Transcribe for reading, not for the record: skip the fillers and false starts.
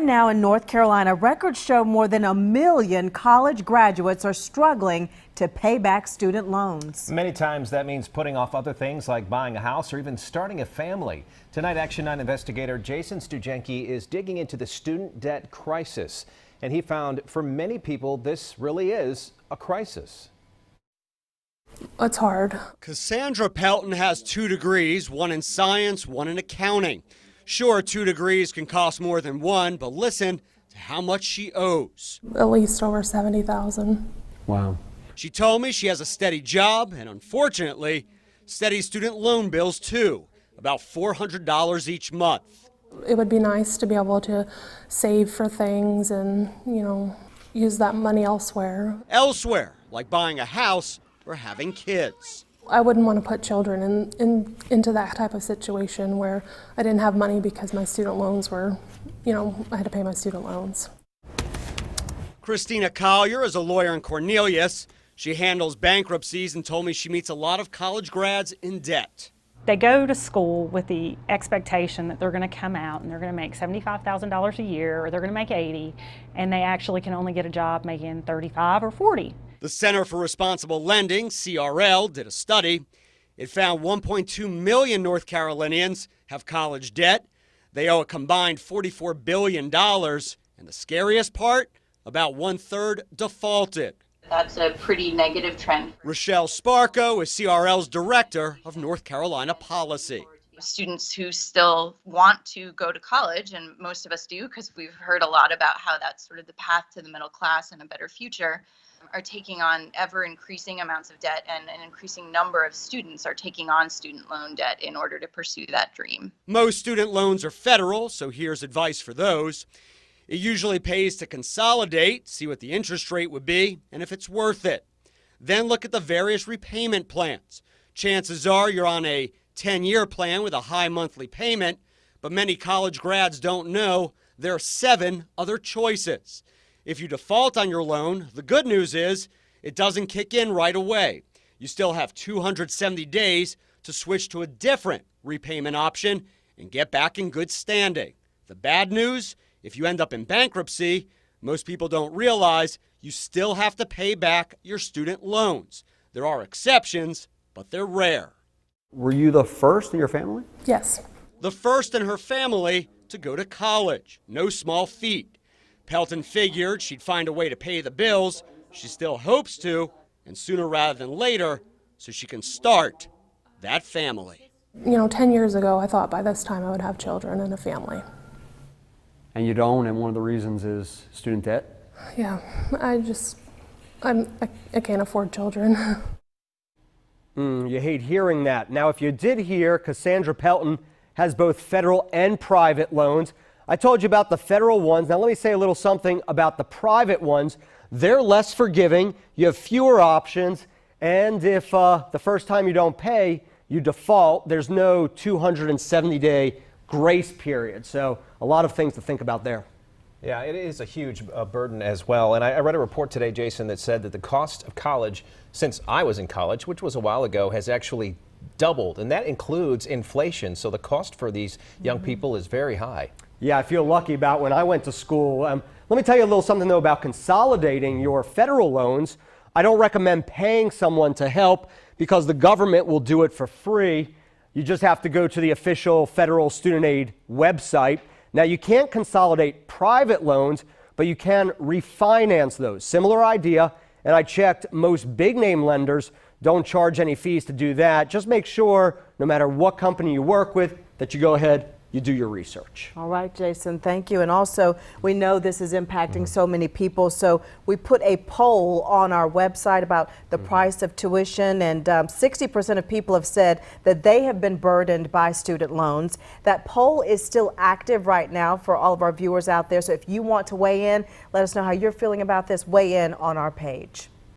now in North Carolina, records show more than 1 million college graduates are struggling to pay back student loans. Many times that means putting off other things like buying a house or even starting a family. Tonight, Action 9 investigator Jason Stujenke is digging into the student debt crisis. And he found for many people, this really is a crisis. It's hard. Cassandra Pelton has 2 degrees, one in science, one in accounting. Sure, 2 degrees can cost more than one, but listen to how much she owes. At least over $70,000. Wow. She told me she has a steady job and, unfortunately, steady student loan bills too, about $400 each month. It would be nice to be able to save for things and, use that money elsewhere. Elsewhere, like buying a house or having kids. I wouldn't want to put children into that type of situation where I didn't have money because my student loans were, I had to pay my student loans. Christina Collier is a lawyer in Cornelius. She handles bankruptcies and told me she meets a lot of college grads in debt. They go to school with the expectation that they're going to come out and they're going to make $75,000 a year, or they're going to make $80,000, and they actually can only get a job making $35,000 or $40,000. The Center for Responsible Lending, CRL, did a study. It found 1.2 million North Carolinians have college debt. They owe a combined $44 billion. And the scariest part, about 1/3 defaulted. That's a pretty negative trend. Rochelle Sparko is CRL's director of North Carolina policy. Students who still want to go to college, and most of us do because we've heard a lot about how that's sort of the path to the middle class and a better future, are taking on ever increasing amounts of debt, and an increasing number of students are taking on student loan debt in order to pursue that dream. Most student loans are federal, so here's advice for those. It usually pays to consolidate, see what the interest rate would be, and if it's worth it. Then look at the various repayment plans. Chances are you're on a 10-year plan with a high monthly payment, but many college grads don't know there are 7 other choices. If you default on your loan, the good news is it doesn't kick in right away. You still have 270 days to switch to a different repayment option and get back in good standing. The bad news, if you end up in bankruptcy, most people don't realize you still have to pay back your student loans. There are exceptions, but they're rare. Were you the first in your family? Yes. The first in her family to go to college. No small feat. Pelton figured she'd find a way to pay the bills. She still hopes to, and sooner rather than later, so she can start that family. 10 years ago, I thought by this time I would have children and a family. And you don't, and one of the reasons is student debt? Yeah, I can't afford children. You hate hearing that. Now, if you did hear, Cassandra Pelton has both federal and private loans. I told you about the federal ones. Now let me say a little something about the private ones. They're less forgiving. You have fewer options. And if the first time you don't pay, you default, there's no 270-day grace period. So a lot of things to think about there. Yeah, it is a huge burden as well. And I read a report today, Jason, that said that the cost of college since I was in college, which was a while ago, has actually doubled. And that includes inflation. So the cost for these young people is very high. Yeah, I feel lucky about when I went to school. Let me tell you a little something, though, about consolidating your federal loans. I don't recommend paying someone to help because the government will do it for free. You just have to go to the official federal student aid website. Now, you can't consolidate private loans, but you can refinance those. Similar idea, and I checked, most big name lenders don't charge any fees to do that. Just make sure, no matter what company you work with, that you go ahead, you do your research. All right, Jason, thank you. And also, we know this is impacting so many people, so we put a poll on our website about the price of tuition, and 60% of people have said that they have been burdened by student loans. That poll is still active right now for all of our viewers out there, so if you want to weigh in, let us know how you're feeling about this. Weigh in on our page.